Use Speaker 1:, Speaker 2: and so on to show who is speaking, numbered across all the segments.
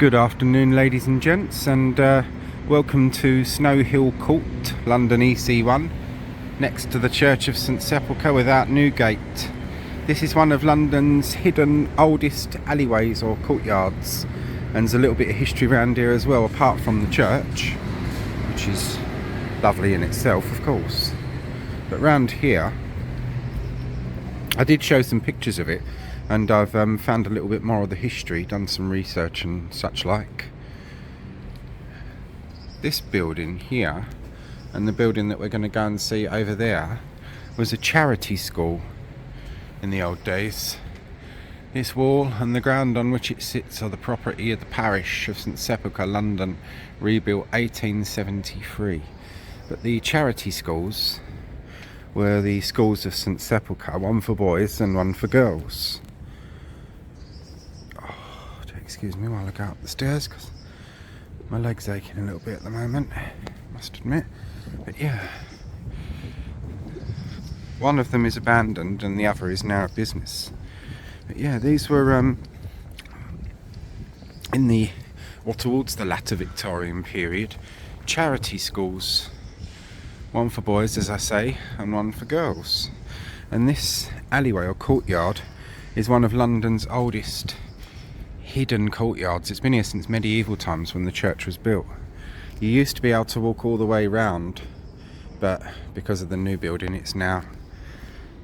Speaker 1: Good afternoon, ladies and gents, and welcome to Snow Hill Court, London EC1, next to the Church of St Sepulchre without Newgate. This is one of London's hidden oldest alleyways or courtyards, and there's a little bit of history around here as well, apart from the church, which is lovely in itself, of course. But round here, I did show some pictures of it, and I've found a little bit more of the history, done some research and such like. This building here, and the building that we're going to go and see over there, was a charity school in the old days. This wall and the ground on which it sits are the property of the parish of St Sepulchre, London, rebuilt 1873. But the charity schools were the schools of St Sepulchre, one for boys and one for girls. Excuse me while I go up the stairs, because my leg's aching a little bit at the moment, must admit. But yeah, one of them is abandoned and the other is now a business. But yeah, these were towards the latter Victorian period, charity schools, one for boys, as I say, and one for girls. And this alleyway or courtyard is one of London's oldest hidden courtyards. It's been here since medieval times, when the church was built. You used to be able to walk all the way round, but because of the new building it's now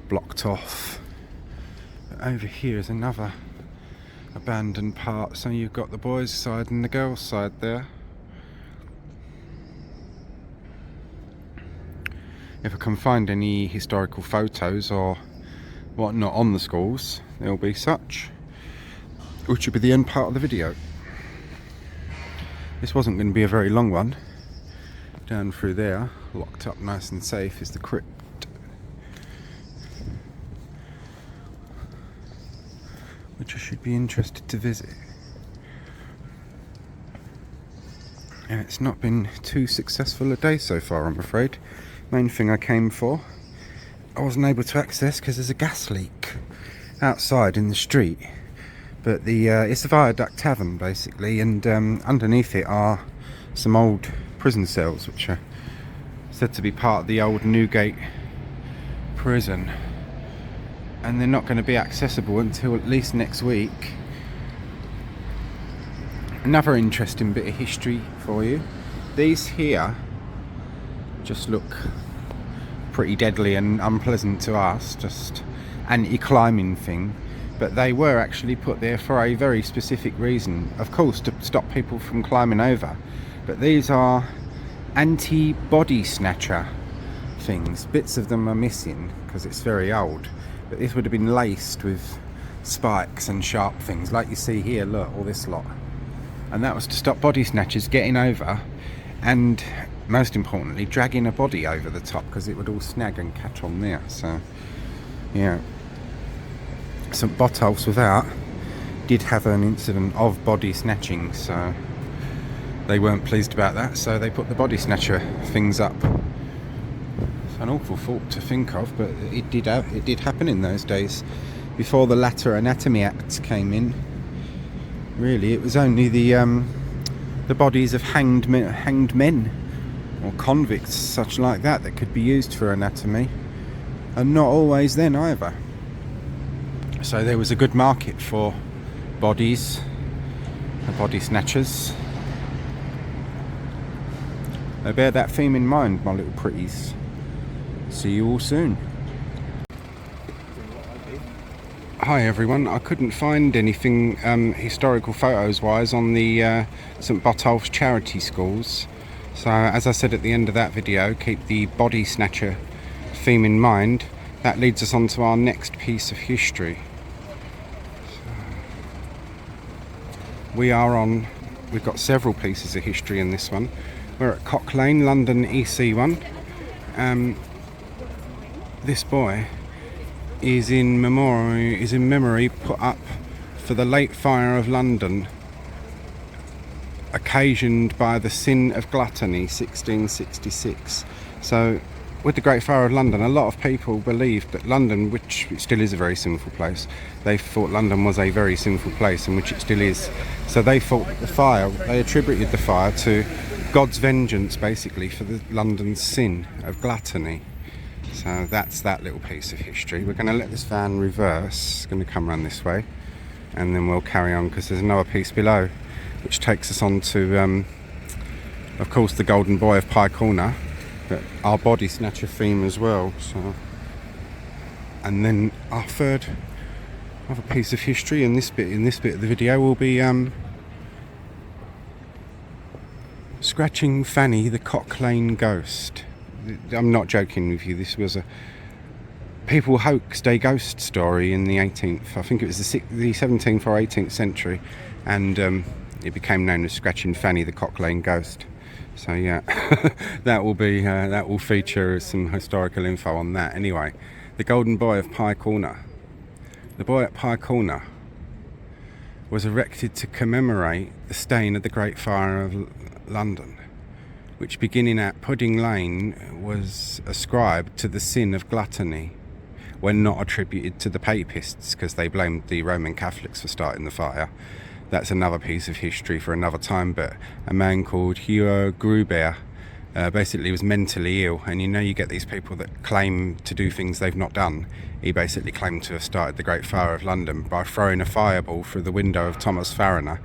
Speaker 1: blocked off. But over here is another abandoned part, so you've got the boys' side and the girls' side there. If I can find any historical photos or whatnot on the schools, there will be such, which will be the end part of the video. This wasn't going to be a very long one. Down through there, locked up nice and safe, is the crypt, which I should be interested to visit. And it's not been too successful a day so far, I'm afraid. Main thing I came for, I wasn't able to access because there's a gas leak outside in the street. But it's a Viaduct Tavern basically, and underneath it are some old prison cells which are said to be part of the old Newgate prison, and they're not going to be accessible until at least next week. Another interesting bit of history for you. These here just look pretty deadly and unpleasant to us, just anti-climbing thing. But they were actually put there for a very specific reason, of course, to stop people from climbing over. But these are anti-body snatcher things. Bits of them are missing because it's very old, but this would have been laced with spikes and sharp things like you see here, look, all this lot. And that was to stop body snatchers getting over, and most importantly dragging a body over the top, because it would all snag and catch on there. So yeah, St Botolph's Without did have an incident of body snatching, so they weren't pleased about that, so they put the body snatcher things up. It's an awful thought to think of, but it did happen in those days, before the latter Anatomy Acts came in. Really, it was only the bodies of hanged men or convicts, such like that could be used for anatomy, and not always then either. So there was a good market for bodies, the body snatchers. So bear that theme in mind, my little pretties. See you all soon. Hi everyone, I couldn't find anything historical photos wise on the St Botolph's charity schools. So as I said at the end of that video, keep the body snatcher theme in mind. That leads us on to our next piece of history. We've got several pieces of history in this one. We're at Cock Lane, London EC1. This boy is in memory put up for the late fire of London, occasioned by the sin of gluttony, 1666. So with the Great Fire of London, a lot of people believed that London, which it still is a very sinful place, they thought London was a very sinful place, in which it still is. So they thought that the fire, they attributed the fire to God's vengeance, basically, for the London's sin of gluttony. So that's that little piece of history. We're going to let this van reverse. It's going to come around this way, and then we'll carry on, because there's another piece below, which takes us on to, of course, the Golden Boy of Pye Corner, but our body snatcher theme as well. So, and then our third other piece of history in this bit of the video will be scratching Fanny the Cock Lane ghost. I'm not joking with you. This was a people hoaxed a ghost story in the 18th, I think it was the 17th or 18th century, and it became known as Scratching Fanny the Cock Lane ghost. So yeah, that will feature some historical info on that. Anyway, the Golden Boy of Pye Corner. The boy at Pye Corner was erected to commemorate the stain of the Great Fire of London, which, beginning at Pudding Lane, was ascribed to the sin of gluttony, when not attributed to the Papists, because they blamed the Roman Catholics for starting the fire. That's another piece of history for another time, but a man called Hugo Gruber basically was mentally ill, and you get these people that claim to do things they've not done. He basically claimed to have started the Great Fire of London by throwing a fireball through the window of Thomas Fariner.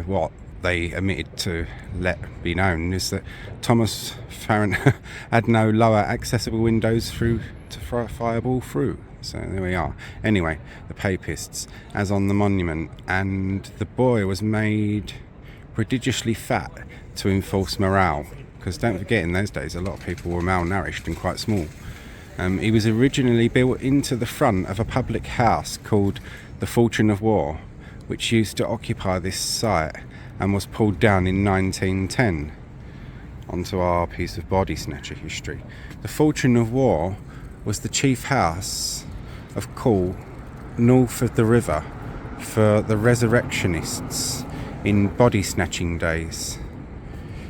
Speaker 1: What they omitted to let be known is that Thomas Fariner had no lower accessible windows to throw a fireball through. So there we are. Anyway, the Papists, as on the monument, and the boy was made prodigiously fat to enforce morale, because don't forget, in those days a lot of people were malnourished and quite small. He was originally built into the front of a public house called the Fortune of War, which used to occupy this site, and was pulled down in 1910. Onto our piece of body snatcher history. The Fortune of War was the chief house of call north of the river for the resurrectionists in body snatching days.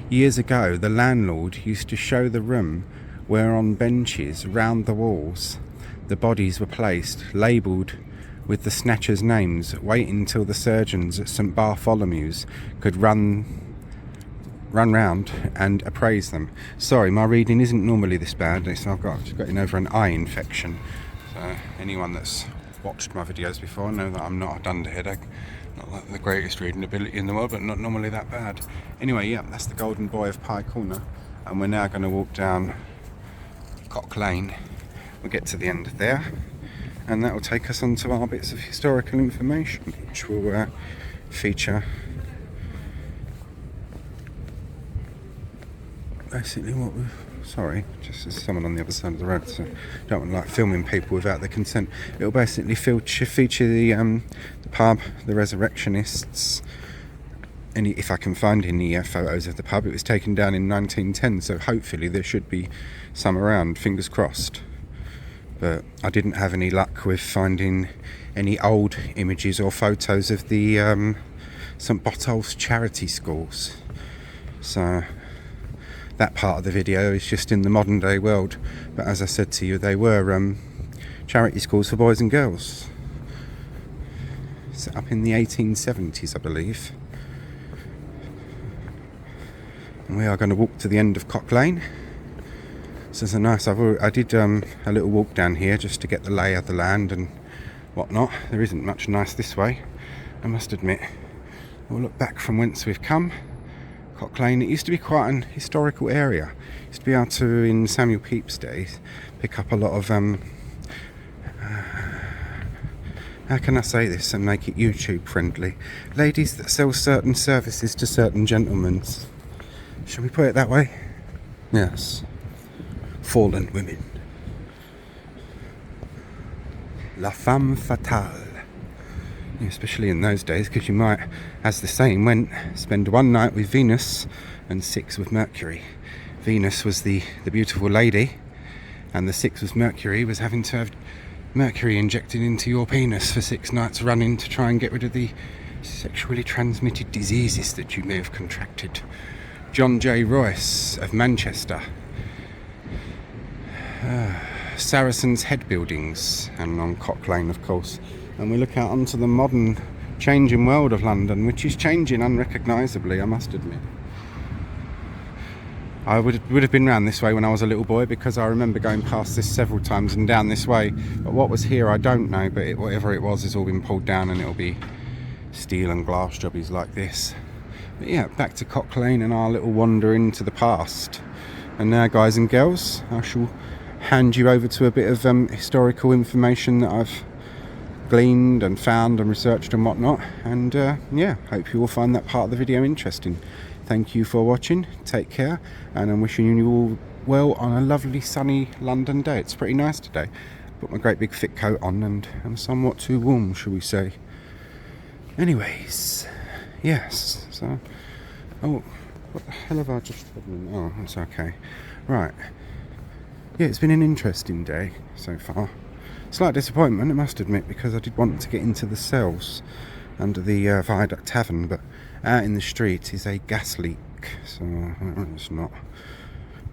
Speaker 1: Years ago, the landlord used to show the room where, on benches round the walls, the bodies were placed, labelled with the snatchers' names, waiting till the surgeons at St Bartholomew's could run round and appraise them. Sorry, my reading isn't normally this bad. I've gotten over an eye infection. So anyone that's watched my videos before know that I'm not a dunderhead. Not like the greatest reading ability in the world, but not normally that bad. Anyway, yeah, that's the Golden Boy of Pye Corner, and we're now going to walk down Cock Lane. We'll get to the end there, and that will take us on to our bits of historical information, which will feature basically what we've... Sorry, just there's someone on the other side of the road, so don't want to like filming people without their consent. It'll basically feature the pub, the Resurrectionists. If I can find any photos of the pub, it was taken down in 1910, so hopefully there should be some around, fingers crossed. But I didn't have any luck with finding any old images or photos of the St Botolph's charity schools. So that part of the video is just in the modern day world, but as I said to you, they were charity schools for boys and girls, set up in the 1870s, I believe. And we are going to walk to the end of Cock Lane. So it's a nice, I did a little walk down here just to get the lay of the land and whatnot. There isn't much nice this way, I must admit. We'll look back from whence we've come. Cock Lane, it used to be quite an historical area. It used to be able to, in Samuel Pepys' days, pick up a lot of how can I say this and make it YouTube friendly? Ladies that sell certain services to certain gentlemen. Shall we put it that way? Yes. Fallen women. La femme fatale. Especially in those days, because you might, as the saying went, spend one night with Venus and 6 with Mercury. Venus was the beautiful lady, and the 6 was Mercury, was having to have Mercury injected into your penis for 6 nights running to try and get rid of the sexually transmitted diseases that you may have contracted. John J. Royce of Manchester Saracen's Head buildings, and on Cock Lane, of course. And we look out onto the modern, changing world of London, which is changing unrecognisably, I must admit. I would have been round this way when I was a little boy, because I remember going past this several times and down this way. But what was here, I don't know. But whatever it was, has all been pulled down, and it'll be steel and glass jobbies like this. But yeah, back to Cock Lane and our little wander into the past. And now, guys and girls, I shall hand you over to a bit of historical information that I've gleaned and found and researched and whatnot. And yeah, hope you will find that part of the video interesting. Thank you for watching, take care, and I'm wishing you all well on a lovely sunny London day. It's pretty nice today. Put my great big thick coat on, and I'm somewhat too warm, shall we say. Anyways, yes, so, oh, what the hell have I just done? Oh, it's okay. Right, yeah, it's been an interesting day so far. Slight disappointment, I must admit, because I did want to get into the cells under the Viaduct Tavern, but out in the street is a gas leak, so it's not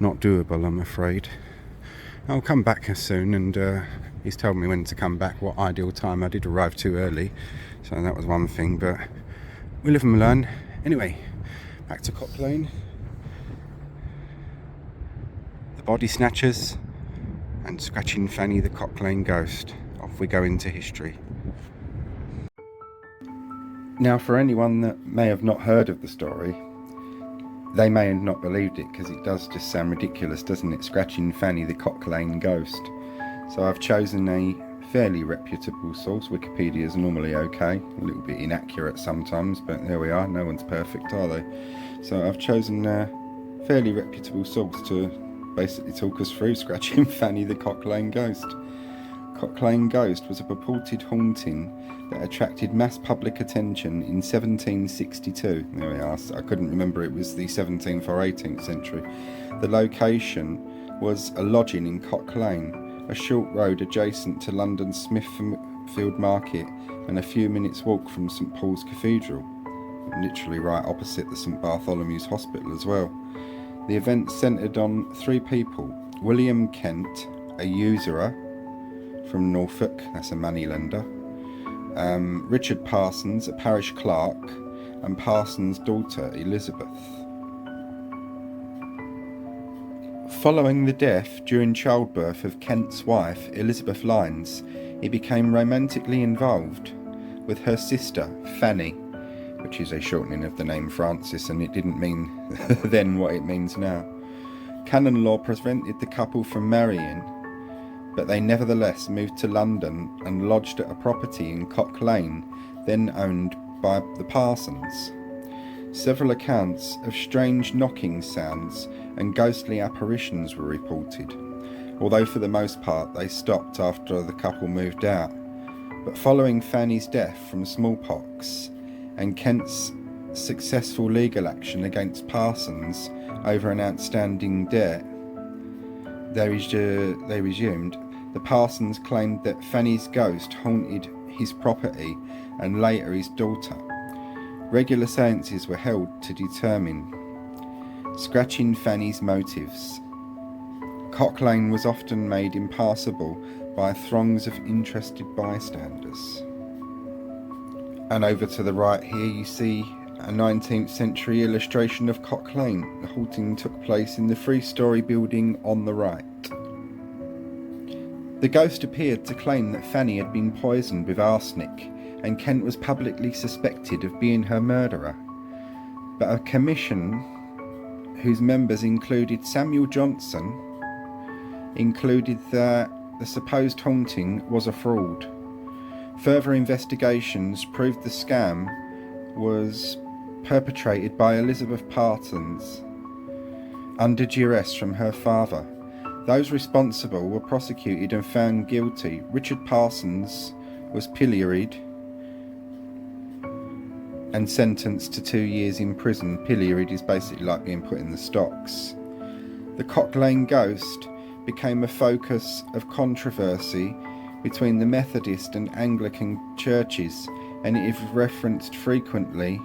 Speaker 1: doable, I'm afraid. I'll come back soon, and he's told me when to come back, what ideal time. I did arrive too early, so that was one thing, but we live and learn. Anyway, back to Cock Lane. The Body Snatchers and Scratching Fanny the Cock Lane Ghost. Off we go into history. Now, for anyone that may have not heard of the story, they may have not believed it, because it does just sound ridiculous, doesn't it? Scratching Fanny the Cock Lane Ghost. So I've chosen a fairly reputable source. Wikipedia is normally okay, a little bit inaccurate sometimes, but there we are, no one's perfect, are they? So I've chosen a fairly reputable source to basically talk us through Scratching Fanny the Cock Lane Ghost. Cock Lane Ghost was a purported haunting that attracted mass public attention in 1762. There we are. I couldn't remember it was the 17th or 18th century. The location was a lodging in Cock Lane, a short road adjacent to London's Smithfield Market and a few minutes' walk from St Paul's Cathedral, literally right opposite the St Bartholomew's Hospital as well. The event centred on three people: William Kent, a usurer from Norfolk, that's a moneylender, Richard Parsons, a parish clerk, and Parsons' daughter Elizabeth. Following the death during childbirth of Kent's wife Elizabeth Lyons, he became romantically involved with her sister Fanny, which is a shortening of the name Francis, and it didn't mean then what it means now. Canon law prevented the couple from marrying, but they nevertheless moved to London and lodged at a property in Cock Lane, then owned by the Parsons. Several accounts of strange knocking sounds and ghostly apparitions were reported, although for the most part they stopped after the couple moved out. But following Fanny's death from smallpox and Kent's successful legal action against Parsons over an outstanding debt they resumed, the Parsons claimed that Fanny's ghost haunted his property and later his daughter. Regular seances were held to determine Scratching Fanny's motives. Cock Lane was often made impassable by throngs of interested bystanders. And over to the right here you see a 19th century illustration of Cock Lane. The haunting took place in the three-storey building on the right. The ghost appeared to claim that Fanny had been poisoned with arsenic, and Kent was publicly suspected of being her murderer. But a commission, whose members included Samuel Johnson, included that the supposed haunting was a fraud. Further investigations proved the scam was perpetrated by Elizabeth Parsons under duress from her father. Those responsible were prosecuted and found guilty. Richard Parsons was pilloried and sentenced to 2 years in prison. Pilloried is basically like being put in the stocks. The Cock Lane ghost became a focus of controversy between the Methodist and Anglican churches, and it is referenced frequently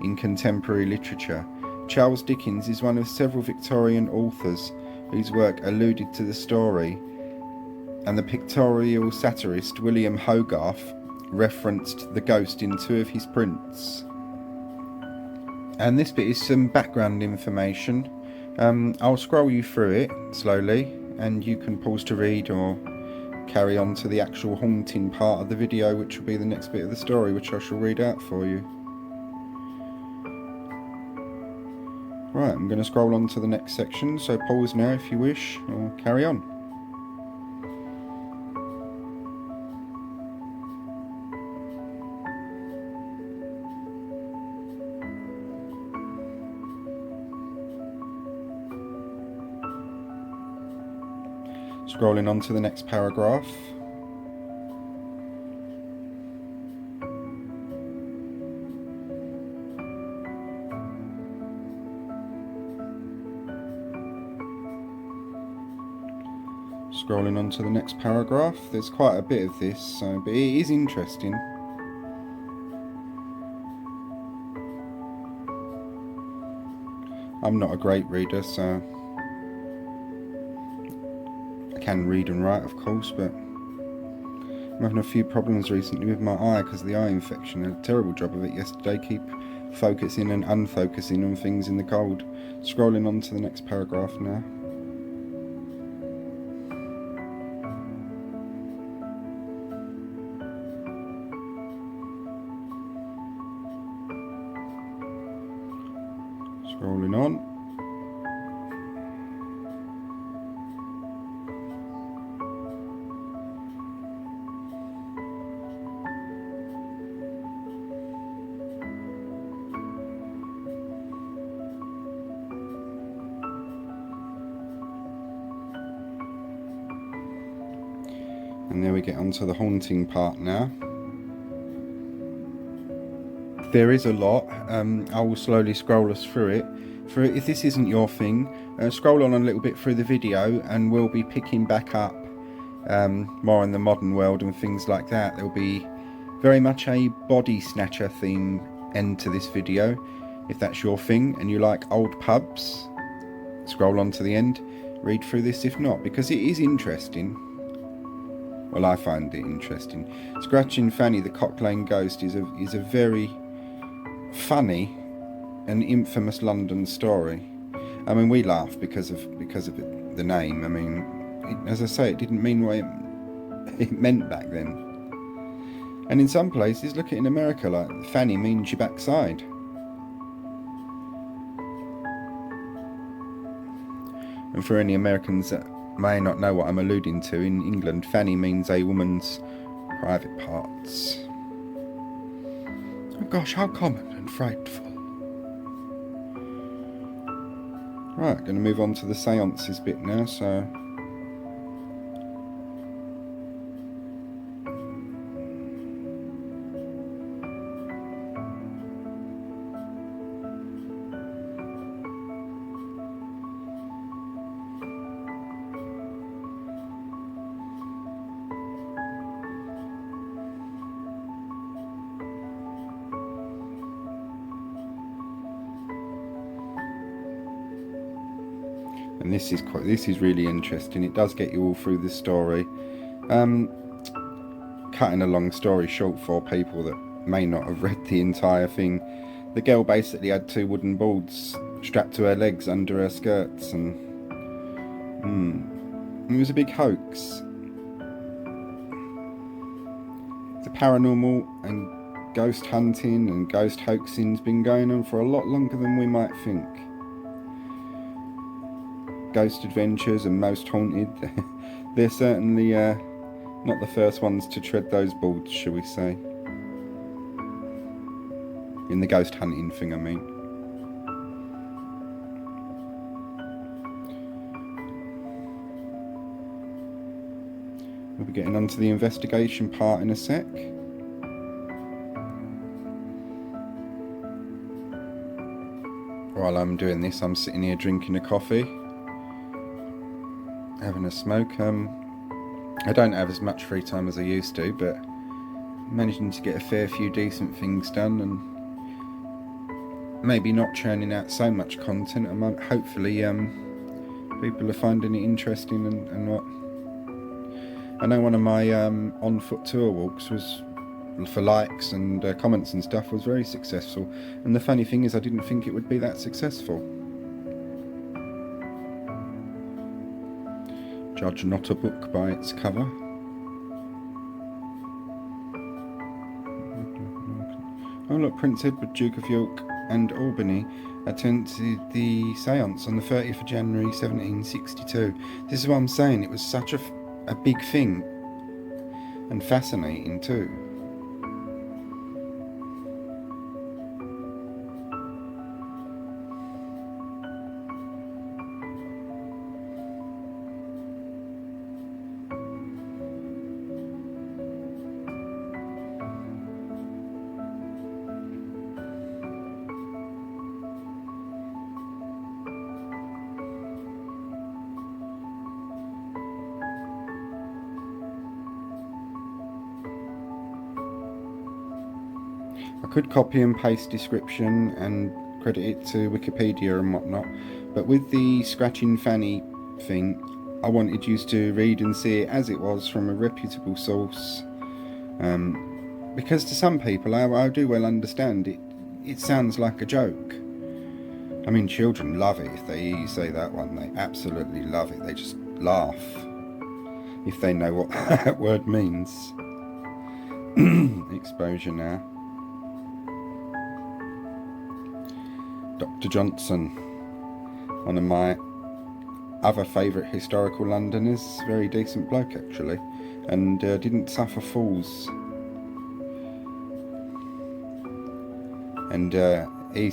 Speaker 1: in contemporary literature. Charles Dickens is one of several Victorian authors whose work alluded to the story, and the pictorial satirist William Hogarth referenced the ghost in 2 of his prints. And this bit is some background information. I'll scroll you through it slowly, and you can pause to read or carry on to the actual haunting part of the video, which will be the next bit of the story, which I shall read out for you. Right, I'm going to scroll on to the next section, so pause now if you wish, or carry on. Scrolling on to the next paragraph. Scrolling on to the next paragraph. There's quite a bit of this, but it is interesting. I'm not a great reader, so I can read and write, of course, but I'm having a few problems recently with my eye because of the eye infection. I had a terrible job of it yesterday. Keep focusing and unfocusing on things in the cold. Scrolling on to the next paragraph now. Scrolling on. And there we get onto the haunting part now. There is a lot. I will slowly scroll us through it. If this isn't your thing, scroll on a little bit through the video and we'll be picking back up more in the modern world and things like that. There'll be very much a body snatcher theme end to this video. If that's your thing and you like old pubs, scroll on to the end, read through this if not, because it is interesting. Well, I find it interesting. Scratching Fanny, the Cock Lane Ghost, is a very funny and infamous London story. I mean, we laugh because of the name. I mean, as I say, it didn't mean what it meant back then. And in some places, look at in America, like Fanny means your backside. And for any Americans that may not know what I'm alluding to, in England, Fanny means a woman's private parts. Oh gosh, how common and frightful. Right, going to move on to the seances bit now, so... And this is really interesting. It does get you all through the story. Cutting a long story short for people that may not have read the entire thing, the girl basically had 2 wooden boards strapped to her legs under her skirts, and it was a big hoax. The paranormal and ghost hunting and ghost hoaxing's been going on for a lot longer than we might think. Ghost Adventures and Most Haunted, they're certainly not the first ones to tread those boards, shall we say. In the ghost hunting thing, I mean. We'll be getting onto the investigation part in a sec. While I'm doing this, I'm sitting here drinking a coffee, having a smoke. I don't have as much free time as I used to, but managing to get a fair few decent things done, and maybe not churning out so much content. I might hopefully People are finding it interesting and what. I know one of my on foot tour walks was for likes and comments and stuff was very successful, and the funny thing is I didn't think it would be that successful. Judge not a book by its cover. Oh look, Prince Edward, Duke of York and Albany attended the seance on the 30th of January 1762. This is what I'm saying, it was such a big thing and fascinating too. I could copy and paste description and credit it to Wikipedia and whatnot, but with the Scratching Fanny thing, I wanted you to read and see it as it was from a reputable source, because to some people, I do well understand it. It sounds like a joke. I mean, children love it if they say that one. They absolutely love it. They just laugh if they know what that word means. Exposure now. Dr. Johnson, one of my other favourite historical Londoners, very decent bloke actually, and didn't suffer fools. And he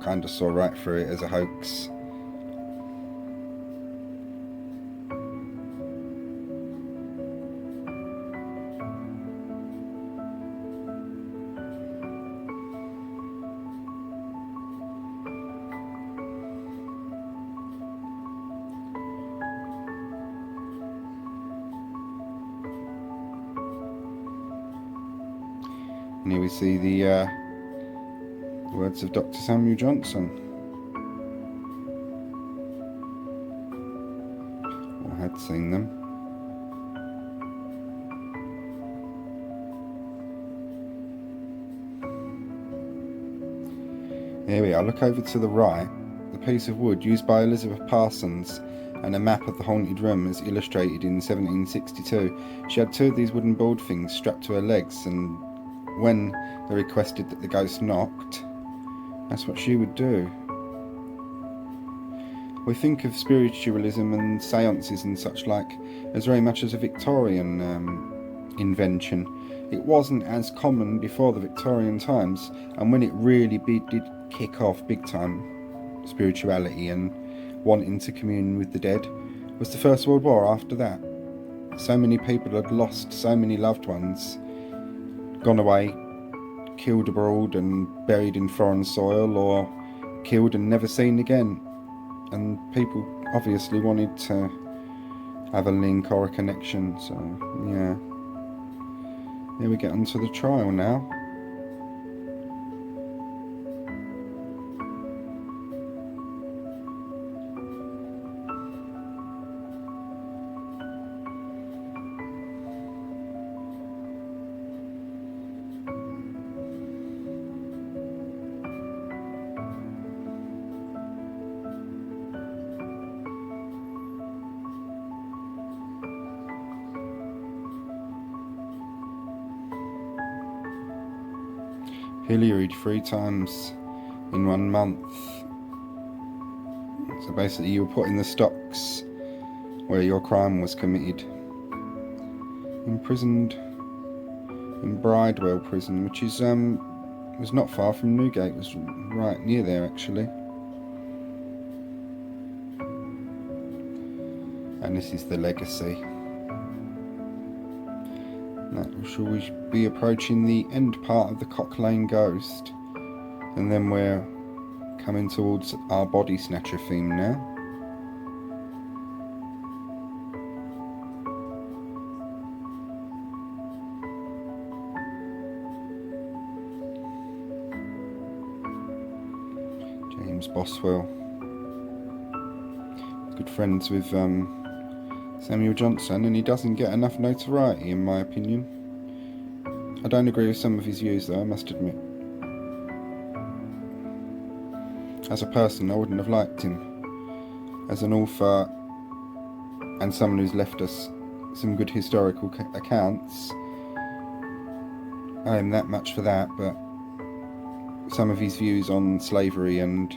Speaker 1: kind of saw right through it as a hoax. And here we see the words of Dr. Samuel Johnson, or had seen them. Here we are, look over to the right, the piece of wood used by Elizabeth Parsons and a map of the haunted room as illustrated in 1762. She had two of these wooden board things strapped to her legs, and when they requested that the ghost knocked, that's what she would do. We think of spiritualism and seances and such like as very much as a Victorian invention. It wasn't as common before the Victorian times, and when it really did kick off big time, spirituality and wanting to commune with the dead, was the First World War. After that, so many people had lost so many loved ones, gone away, killed abroad and buried in foreign soil, or killed and never seen again, and people obviously wanted to have a link or a connection. So yeah, here we get onto the trial now. Pilloried 3 times in 1 month. So basically you were put in the stocks where your crime was committed. Imprisoned in Bridewell prison, which is was not far from Newgate, it was right near there actually. And this is the legacy. Now, shall we be approaching the end part of the Cock Lane Ghost, and then we're coming towards our body snatcher theme now. James Boswell. good friends with Samuel Johnson, and he doesn't get enough notoriety in my opinion. I don't agree with some of his views though, I must admit. As a person, I wouldn't have liked him. As an author and someone who's left us some good historical accounts, I am that much for that, but some of his views on slavery and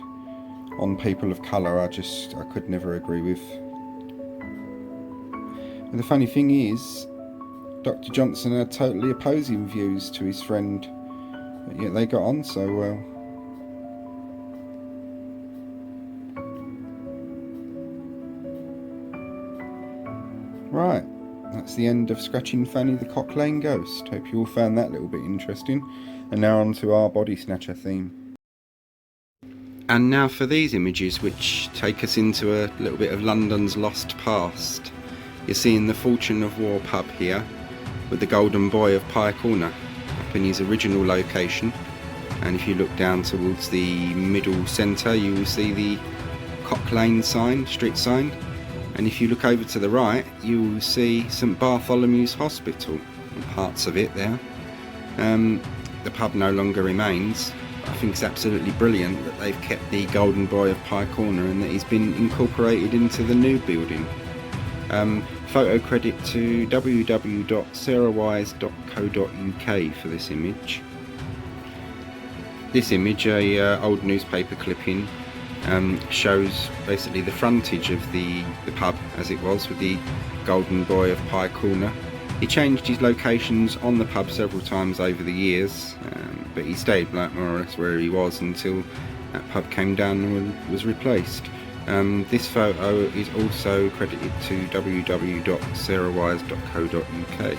Speaker 1: on people of colour I could never agree with. And the funny thing is, Dr. Johnson had totally opposing views to his friend, but yet they got on so well. Right, that's the end of Scratching Fanny the Cock Lane Ghost. Hope you all found that a little bit interesting. And now on to our Body Snatcher theme. And now for these images, which take us into a little bit of London's lost past. You're seeing the Fortune of War pub here, with the Golden Boy of Pye Corner up in his original location. And if you look down towards the middle centre, you will see the Cock Lane sign, street sign. And if you look over to the right, you will see St Bartholomew's Hospital, and parts of it there. The pub no longer remains. I think it's absolutely brilliant that they've kept the Golden Boy of Pye Corner and that he's been incorporated into the new building. Photo credit to www.sarahwise.co.uk for this image. This image, a old newspaper clipping, shows basically the frontage of the pub as it was, with the Golden Boy of Pye Corner. He changed his locations on the pub several times over the years, but he stayed like more or less where he was until that pub came down and was replaced. This photo is also credited to www.sarahwise.co.uk.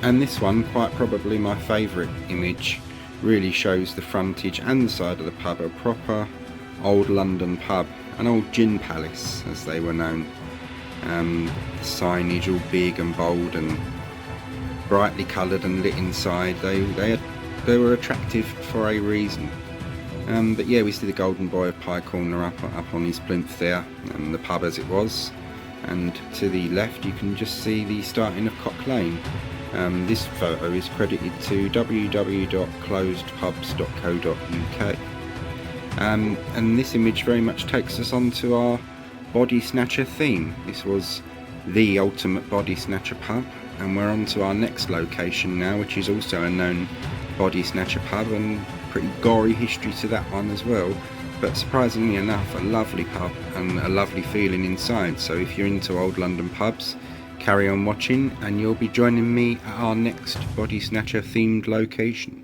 Speaker 1: And this one, quite probably my favourite image, really shows the frontage and the side of the pub, a proper old London pub, an old gin palace as they were known. The signage all big and bold and brightly coloured and lit inside. They were attractive for a reason. But yeah, we see the Golden Boy of Pye Corner up on his plinth there, and the pub as it was, and to the left you can just see the starting of Cock Lane. This photo is credited to www.closedpubs.co.uk. And this image very much takes us on to our Body Snatcher theme. This was the ultimate Body Snatcher pub, and we're on to our next location now, which is also a known Body Snatcher pub, and pretty gory history to that one as well. But surprisingly enough, a lovely pub and a lovely feeling inside. So if you're into old London pubs, carry on watching and you'll be joining me at our next Body Snatcher themed location.